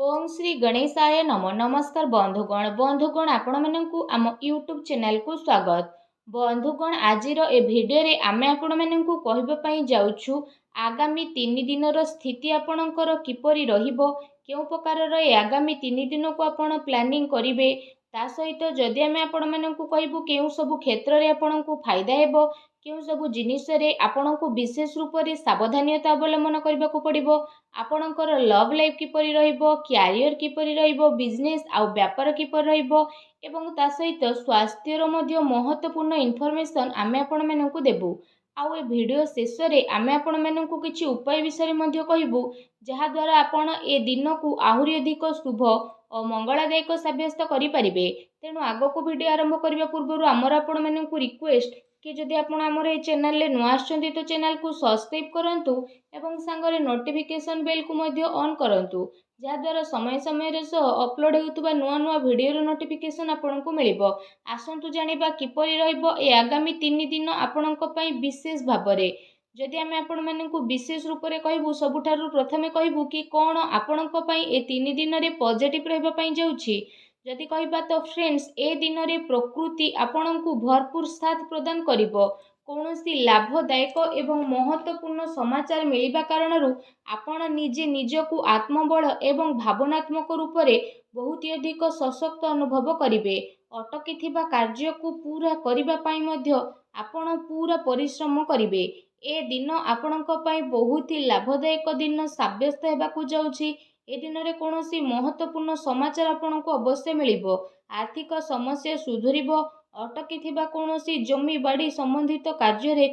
ओम श्री गणेशाय नम नमस्कार बंधुगण आपण मानकु आम यूट्यूब चैनल को स्वागत। बंधुगण आजिर ए भिडियो रे आमे आपण मानकु कहबा पई जाउछु आगामी 3 दिनर स्थिति आपणकर किपरि रहिबो, केउ प्रकार ए आगामी 3 दिन को आपण प्लानिंग करिवे, ता सहित जदि आमे आपण मानकु कहबु केउ सब क्षेत्र रे आपणकु फायदा हेबो, केउ सब जिनिस रे आपणकु विशेष रूप रे सावधानता अवलंबन करबाकू पड़िबो, आपणकर लव लाइफ किपरि रहिबो, क्यारियर किपरि रहिबो, बिजनेस आउ व्यापार किपरि रहिबो एवं ता सहित स्वास्थ्यर मध्य महत्वपूर्ण इनफॉरमेशन आमे आपण मानकु देबु। आउ ए वीडियो शेष रे आमे आपण मानकु किछि उपाय विषय मध्य कहिबु, जहा द्वारा आपण ए दिन को आहुरी अधिक शुभ और मंगलदायक सब्यस्त करि परिबे। तेणु आगो को वीडियो आरंभ करबा पूर्व आमर आपण मानकु रिक्वेस्ट कि जदि आपण आमर ए चैनल ले नुआ आछंती तो चैनल को सब्सक्राइब करंतु एवं सांगरे नोटिफिकेशन बेल को मध्य ऑन करंतु, जहा द्वारा समय समय रे सो अपलोड हेउतबा नुआ नुआ वीडियो रो नोटिफिकेशन आपनकु मिलिबो। आसंतु जानिबा किपरि रहइबो ए आगामी 3 दिन आपनक पई विशेष भाबरे। जदि आमे आपण मानकु विशेष रूप रे कहबु, सबुठारु प्रथमे कहबु कि कोन आपनक पई ए 3 दिन रे पॉजिटिव रहबा पई जाउछि। जदि कहबा तो फ्रेंड्स, ए दिन रे प्रकृति आपनकु भरपूर साथ प्रदान करिबो। कौनसी लाभदायक एवं महत्वपूर्ण समाचार मिलिबा कारणरू आपण निजे निजकु आत्मबल एवं भावनात्मक रूप से बहुत अधिक सशक्त अनुभव करिवे। अटकी थिबा कार्य को पूरा करिबा पई मध्य आपण पूरा परिश्रम करिवे। ए दिन आपणक पई बहुत ही लाभदायक दिन साब्यस्त हेबाकू जाउछि। ए दिन रे कोनोसी महत्वपूर्ण समाचार आपणको अवश्य मिलिबो। आर्थिक समस्या सुधुरिबो। अटकी थिबा कोनोसी जमी बाड़ी संबंधित कार्य रे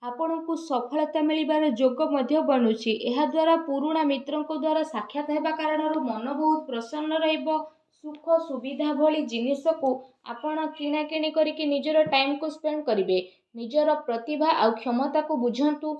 आपणको सफलता मिलिबार जोग मध्य बनुछि। एहा द्वारा पुराणा मित्रंको द्वारा साक्षात हेबा कारणरू मन बहुत प्रसन्न रहिबो। सुख सुविधा भली जिनिस को आपण किणा किणी करिके निजर टाइम को स्पेंड करिवे। निजर प्रतिभा आ क्षमता को बुझंतु।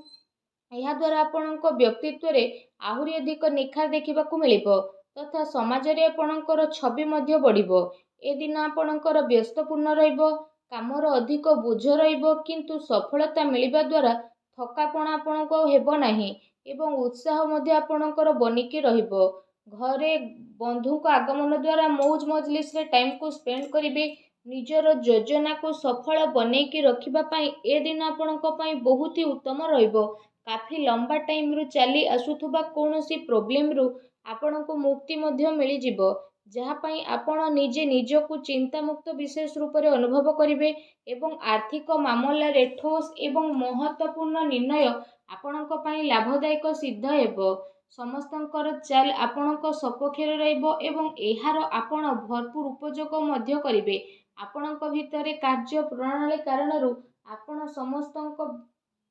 यह द्वारा आपणको व्यक्तित्व रे आहुरी अधिक निखार देखिबाकू मिलिबो तथा समाज रे आपणकर छवि मध्य बढ़िबो। ए दिन आपणकर व्यस्तपूर्ण रहिबो, कामर अधिक बोझ रहिबो, किंतु सफलता मिलिबा द्वारा थकापण आपणको हेबो नाही एवं उत्साह मध्य आपणकर बनिकी रहिबो। घरे बंधु को आगमन द्वारा मौज मजलिस रे टाइम को स्पेंड करिवे। निजर योजना को सफल बनेकी रखिबा पई ए दिन आपणको पई बहुत ही उत्तम रहिबो। काफी लंबा टाइम रु चली आसुथुबा कोनोसी प्रॉब्लम रु आपणको मुक्ति मध्य मिली जिवो, जहा पई आपण निजे निजकु चिंता मुक्त विशेष रूप रे अनुभव करिवे एवं आर्थिक मामला रे ठोस एवं महत्वपूर्ण निर्णय आपणक पई लाभदायक सिद्ध हेबो। समस्तंकर चाल आपणक सपक्षरे रहइबो एवं एहार आपण भरपूर उपयोग मध्य करिवे। आपणक भितरे कार्य प्रणाली कारणरू आपण समस्तंक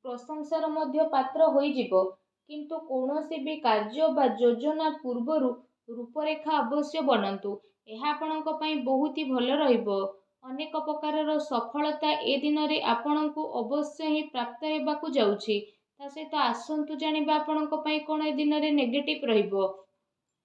प्रशंसार मध्य पात्र होई जिवो, किंतु कौनसी भी कार्य बा योजना पूर्वरु रूपरेखा अवश्य बनंतु। एहा आपणक पई बहुत ही भल रहिबो। अनेक प्रकारर सफलता ए दिन रे आपणकु अवश्य ही प्राप्त हेबाकू जाउछि। ता सहित आसंतु जानिबा आपणक पई कोन ए दिन रे नेगेटिव रहिबो।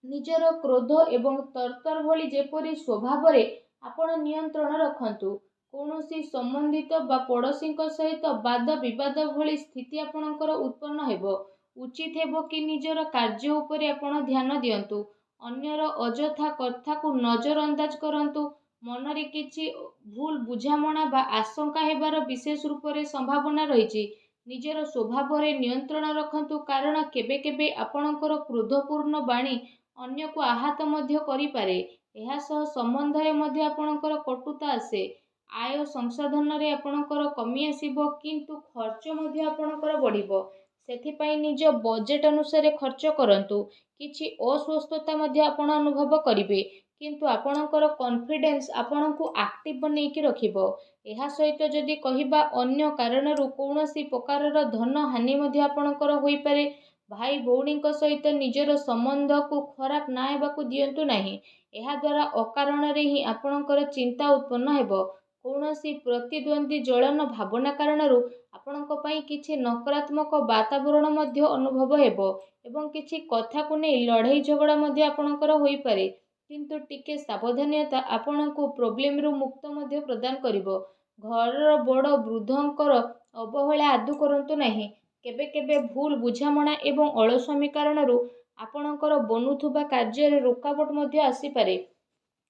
निजर क्रोध एवं तरतर भली जेपरि स्वभाव रे आपण नियंत्रण रखंतु। कौनसी संबंधित बा पड़ोसी सहित वाद विवाद भली स्थिति आपणकर उत्पन्न हेबो। उचित हेबो कि निजर कार्य उपरे आपण ध्यान दियंतु। अन्यर अजथा कथा को नजर अंदाज करंतु। मन रे किछि भूल बुझामणा बा आशंका हेबार विशेष रूप रे संभावना रहिछि। निजर स्वभाव रे नियंत्रण रखंतु, कारण केबे केबे आपणकर क्रोधपूर्ण बाणी अन्य को आहत मध्य करि पारे। एहा सह संबंध रे मध्य आपणकर कटुता आसे। आय संसाधन रे आपणकर कमी आसीबो, किंतु खर्च मध्य आपणकर बढ़िबो। सेथिपाई निज बजेट अनुसार खर्च करंतु। किछि अस्वस्थता मध्य आपण अनुभव करिवे, किंतु आपणकर कॉन्फिडेंस आपणकु एक्टिव बनेकी रखिबो। एहा सहित जदि कहिबा अन्य कारणरू कौनसी प्रकारर धन हानि मध्य आपणकर होई पारे। भाई भौणी सहित निजर संबंध को खराब ना हेबाकू दियंतु नाही। एहा द्वारा अकारण रे ही आपणकर चिंता उत्पन्न हेबो। कौनसी प्रतिद्वंदी जलन भावना कारणरू आपणक पई किछि नकारात्मक वातावरण मध्य अनुभव हेबो एवं किछि कथा को नै लड़ाई झगड़ा मध्य आपणकर होई पारे, किंतु टिके सावधानता आपणको प्रॉब्लम रु मुक्त मध्य प्रदान करिवो। घर बड़ वृद्धंकर अवहेला आदु करंतु नाही। केबे केबे भूल बुझामणा एवं अलस्वामी कारणरू ଆପଣଙ୍କର ବନୁଥିବା କାର୍ଯ୍ୟରେ ରୋକାବଟ ମଧ୍ୟ ଆସିପାରେ।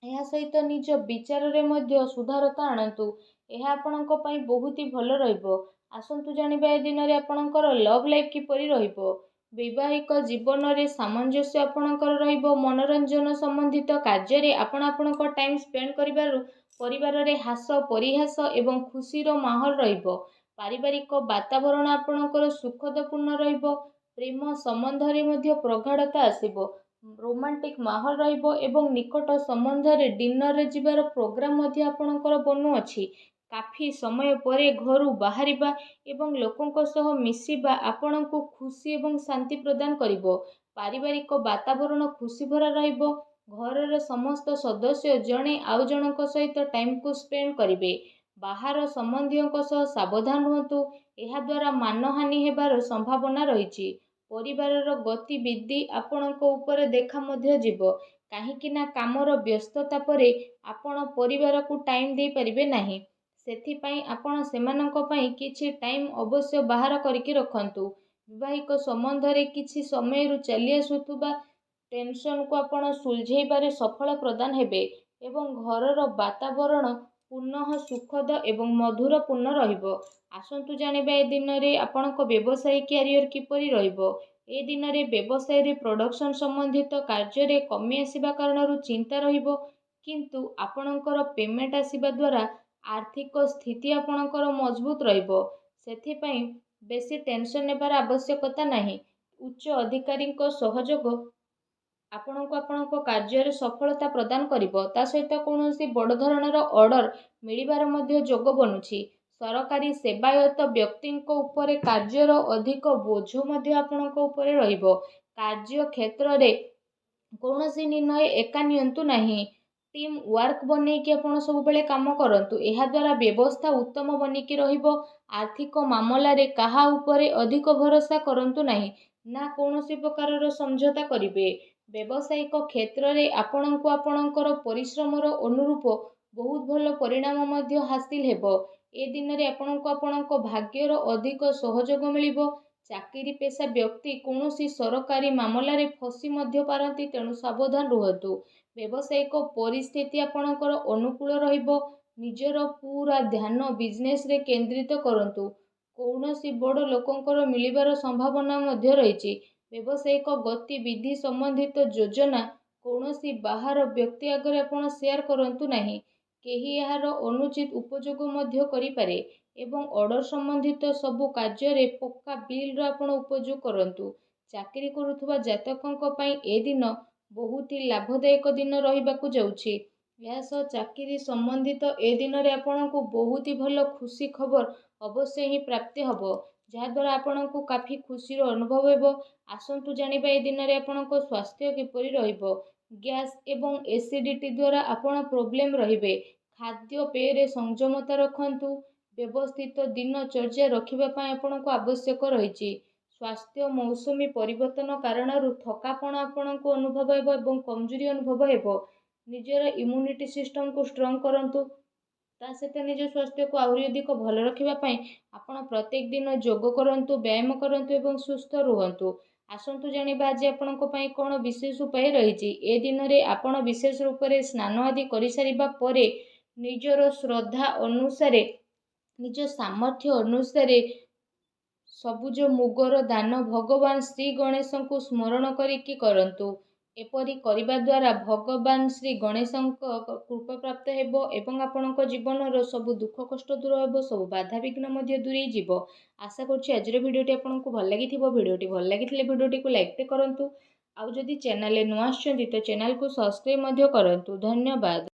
ଏହା ସହିତ ନିଜ ବିଚାରରେ ମଧ୍ୟ ସୁଧାରତା ଆଣନ୍ତୁ। ଏହା ଆପଣଙ୍କ ପାଇଁ ବହୁତ ହି ଭଲ ରହିବ। ଆସନ୍ତୁ ଜାଣିବା ଏ ଦିନରେ ଆପଣଙ୍କର ଲଭ୍ ଲାଇଫ୍ କିପରି ରହିବ। ବୈବାହିକ ଜୀବନରେ ସାମଞ୍ଜସ୍ୟ ଆପଣଙ୍କର ରହିବ। ମନୋରଞ୍ଜନ ସମ୍ବନ୍ଧିତ କାର୍ଯ୍ୟରେ ଆପଣ ଆପଣଙ୍କ ଟାଇମ୍ ସ୍ପେଣ୍ଡ କରିବାରୁ ପରିବାରରେ ହାସ ପରିହାସ ଏବଂ ଖୁସିର ମାହୋଲ ରହିବ। ପାରିବାରିକ ବାତାବରଣ ଆପଣଙ୍କର ସୁଖଦପୂର୍ଣ୍ଣ ରହିବ। ପ୍ରେମ ସମ୍ବନ୍ଧରେ ମଧ୍ୟ ପ୍ରଗାଢ଼ତା ଆସିବ। ରୋମାଣ୍ଟିକ ମାହୋଲ ରହିବ ଏବଂ ନିକଟ ସମ୍ବନ୍ଧରେ ଡିନରରେ ଯିବାର ପ୍ରୋଗ୍ରାମ ମଧ୍ୟ ଆପଣଙ୍କର ବନୁଅଛି। କାଫି ସମୟ ପରେ ଘରୁ ବାହାରିବା ଏବଂ ଲୋକଙ୍କ ସହ ମିଶିବା ଆପଣଙ୍କୁ ଖୁସି ଏବଂ ଶାନ୍ତି ପ୍ରଦାନ କରିବ। ପାରିବାରିକ ବାତାବରଣ ଖୁସି ଭରା ରହିବ। ଘରର ସମସ୍ତ ସଦସ୍ୟ ଜଣେ ଆଉ ଜଣଙ୍କ ସହିତ ଟାଇମକୁ ସ୍ପେଣ୍ଡ କରିବେ। ବାହାର ସମ୍ବନ୍ଧୀୟଙ୍କ ସହ ସାବଧାନ ରୁହନ୍ତୁ। ଏହାଦ୍ୱାରା ମାନହାନି ହେବାର ସମ୍ଭାବନା ରହିଛି। ପରିବାରର ଗତିବିଧି ଆପଣଙ୍କ ଉପରେ ଦେଖା ମଧ୍ୟ ଯିବ। କାହିଁକି ନା କାମର ବ୍ୟସ୍ତତା ପରେ ଆପଣ ପରିବାରକୁ ଟାଇମ୍ ଦେଇପାରିବେ ନାହିଁ। ସେଥିପାଇଁ ଆପଣ ସେମାନଙ୍କ ପାଇଁ କିଛି ଟାଇମ୍ ଅବଶ୍ୟ ବାହାର କରିକି ରଖନ୍ତୁ। ବୈବାହିକ ସମ୍ବନ୍ଧରେ କିଛି ସମୟରୁ ଚାଲି ଆସୁଥିବା ଟେନସନକୁ ଆପଣ ସୁଲଝେଇବାରେ ସଫଳ ପ୍ରଦାନ ହେବେ ଏବଂ ଘରର ବାତାବରଣ ପୁନଃ ସୁଖଦ ଏବଂ ମଧୁରପୂର୍ଣ୍ଣ ରହିବ। ଆସନ୍ତୁ ଜାଣିବା ଏ ଦିନରେ ଆପଣଙ୍କ ବ୍ୟବସାୟିକ କ୍ୟାରିୟର କିପରି ରହିବ। ଏ ଦିନରେ ବ୍ୟବସାୟରେ ପ୍ରଡକ୍ସନ ସମ୍ବନ୍ଧିତ କାର୍ଯ୍ୟରେ କମି ଆସିବା କାରଣରୁ ଚିନ୍ତା ରହିବ, କିନ୍ତୁ ଆପଣଙ୍କର ପେମେଣ୍ଟ ଆସିବା ଦ୍ୱାରା ଆର୍ଥିକ ସ୍ଥିତି ଆପଣଙ୍କର ମଜବୁତ ରହିବ। ସେଥିପାଇଁ ବେଶୀ ଟେନସନ ନେବାର ଆବଶ୍ୟକତା ନାହିଁ। ଉଚ୍ଚ ଅଧିକାରୀଙ୍କ ସହଯୋଗ ଆପଣଙ୍କୁ ଆପଣଙ୍କ କାର୍ଯ୍ୟରେ ସଫଳତା ପ୍ରଦାନ କରିବ। ତା ସହିତ କୌଣସି ବଡ଼ ଧରଣର ଅର୍ଡର ମିଳିବାର ମଧ୍ୟ ଯୋଗ ବନୁଛି। ସରକାରୀ ସେବାୟତ ବ୍ୟକ୍ତିଙ୍କ ଉପରେ କାର୍ଯ୍ୟର ଅଧିକ ବୋଝ ମଧ୍ୟ ଆପଣଙ୍କ ଉପରେ ରହିବ। କାର୍ଯ୍ୟ କ୍ଷେତ୍ରରେ କୌଣସି ନିର୍ଣ୍ଣୟ ଏକା ନିଅନ୍ତୁ ନାହିଁ। ଟିମ୍ ୱାର୍କ ବନେଇକି ଆପଣ ସବୁବେଳେ କାମ କରନ୍ତୁ। ଏହାଦ୍ୱାରା ବ୍ୟବସ୍ଥା ଉତ୍ତମ ବନିକି ରହିବ। ଆର୍ଥିକ ମାମଲାରେ କାହା ଉପରେ ଅଧିକ ଭରସା କରନ୍ତୁ ନାହିଁ, ନା କୌଣସି ପ୍ରକାରର ସମଝୋତା କରିବେ। ବ୍ୟବସାୟିକ କ୍ଷେତ୍ରରେ ଆପଣଙ୍କୁ ଆପଣଙ୍କର ପରିଶ୍ରମର ଅନୁରୂପ ବହୁତ ଭଲ ପରିଣାମ ମଧ୍ୟ ହାସିଲ ହେବ। ଏ ଦିନରେ ଆପଣଙ୍କୁ ଆପଣଙ୍କ ଭାଗ୍ୟର ଅଧିକ ସହଯୋଗ ମିଳିବ। ଚାକିରି ପେଶା ବ୍ୟକ୍ତି କୌଣସି ସରକାରୀ ମାମଲାରେ ଫସି ମଧ୍ୟ ପାରନ୍ତି, ତେଣୁ ସାବଧାନ ରୁହନ୍ତୁ। ବ୍ୟବସାୟିକ ପରିସ୍ଥିତି ଆପଣଙ୍କର ଅନୁକୂଳ ରହିବ। ନିଜର ପୁରା ଧ୍ୟାନ ବିଜନେସରେ କେନ୍ଦ୍ରିତ କରନ୍ତୁ। କୌଣସି ବଡ଼ ଲୋକଙ୍କର ମିଳିବାର ସମ୍ଭାବନା ମଧ୍ୟ ରହିଛି। ବ୍ୟବସାୟିକ ଗତିବିଧି ସମ୍ବନ୍ଧିତ ଯୋଜନା କୌଣସି ବାହାର ବ୍ୟକ୍ତି ଆଗରେ ଆପଣ ସେୟାର କରନ୍ତୁ ନାହିଁ। କେହି ଏହାର ଅନୁଚିତ ଉପଯୋଗ ମଧ୍ୟ କରିପାରେ ଏବଂ ଅର୍ଡର ସମ୍ବନ୍ଧିତ ସବୁ କାର୍ଯ୍ୟରେ ପକ୍କା ବିଲ୍ର ଆପଣ ଉପଯୋଗ କରନ୍ତୁ। ଚାକିରି କରୁଥିବା ଜାତକଙ୍କ ପାଇଁ ଏ ଦିନ ବହୁତ ହି ଲାଭଦାୟକ ଦିନ ରହିବାକୁ ଯାଉଛି। ଏହା ସହ ଚାକିରି ସମ୍ବନ୍ଧିତ ଏ ଦିନରେ ଆପଣଙ୍କୁ ବହୁତ ହି ଭଲ ଖୁସି ଖବର ଅବଶ୍ୟ ହିଁ ପ୍ରାପ୍ତି ହେବ, ଯାହାଦ୍ୱାରା ଆପଣଙ୍କୁ କାଫି ଖୁସିର ଅନୁଭବ ହେବ। ଆସନ୍ତୁ ଜାଣିବା ଏ ଦିନରେ ଆପଣଙ୍କ ସ୍ୱାସ୍ଥ୍ୟ କିପରି ରହିବ। ଗ୍ୟାସ୍ ଏବଂ ଏସିଡିଟି ଦ୍ୱାରା ଆପଣ ପ୍ରୋବ୍ଲେମ ରହିବେ। ଖାଦ୍ୟପେୟରେ ସଂଯମତା ରଖନ୍ତୁ। ବ୍ୟବସ୍ଥିତ ଦିନଚର୍ଯ୍ୟା ରଖିବା ପାଇଁ ଆପଣଙ୍କୁ ଆବଶ୍ୟକ ରହିଛି। ସ୍ୱାସ୍ଥ୍ୟ ମୌସୁମୀ ପରିବର୍ତ୍ତନ କାରଣରୁ ଥକାପଣ ଆପଣଙ୍କୁ ଅନୁଭବ ହେବ ଏବଂ କମଜୋରି ଅନୁଭବ ହେବ। ନିଜର ଇମ୍ୟୁନିଟି ସିଷ୍ଟମକୁ ଷ୍ଟ୍ରଙ୍ଗ କରନ୍ତୁ। ତା ସହିତ ନିଜ ସ୍ୱାସ୍ଥ୍ୟକୁ ଆହୁରି ଅଧିକ ଭଲ ରଖିବା ପାଇଁ ଆପଣ ପ୍ରତ୍ୟେକ ଦିନ ଯୋଗ କରନ୍ତୁ, ବ୍ୟାୟାମ କରନ୍ତୁ ଏବଂ ସୁସ୍ଥ ରୁହନ୍ତୁ। ଆସନ୍ତୁ ଜାଣିବା ଆଜି ଆପଣଙ୍କ ପାଇଁ କ'ଣ ବିଶେଷ ଉପାୟ ରହିଛି। ଏ ଦିନରେ ଆପଣ ବିଶେଷ ରୂପରେ ସ୍ନାନ ଆଦି କରିସାରିବା ପରେ ନିଜର ଶ୍ରଦ୍ଧା ଅନୁସାରେ, ନିଜ ସାମର୍ଥ୍ୟ ଅନୁସାରେ ସବୁଜ ମୁଗର ଦାନ ଭଗବାନ ଶ୍ରୀ ଗଣେଶଙ୍କୁ ସ୍ମରଣ କରିକି କରନ୍ତୁ। ଏପରି କରିବା ଦ୍ୱାରା ଭଗବାନ ଶ୍ରୀ ଗଣେଶଙ୍କ କୃପା ପ୍ରାପ୍ତ ହେବ ଏବଂ ଆପଣଙ୍କ ଜୀବନର ସବୁ ଦୁଃଖ କଷ୍ଟ ଦୂର ହେବ, ସବୁ ବାଧାବିଘ୍ନ ମଧ୍ୟ ଦୂରେଇ ଯିବ। ଆଶା କରୁଛି ଆଜିର ଭିଡ଼ିଓଟି ଆପଣଙ୍କୁ ଭଲ ଲାଗିଥିବ। ଭିଡ଼ିଓଟି ଭଲ ଲାଗିଥିଲେ ଭିଡ଼ିଓଟିକୁ ଲାଇକ୍ କରନ୍ତୁ। ଆଉ ଯଦି ଚ୍ୟାନେଲରେ ନୂଆ ଆସିଛନ୍ତି ତ ଚ୍ୟାନେଲକୁ ସବସ୍କ୍ରାଇବ୍ ମଧ୍ୟ କରନ୍ତୁ। ଧନ୍ୟବାଦ।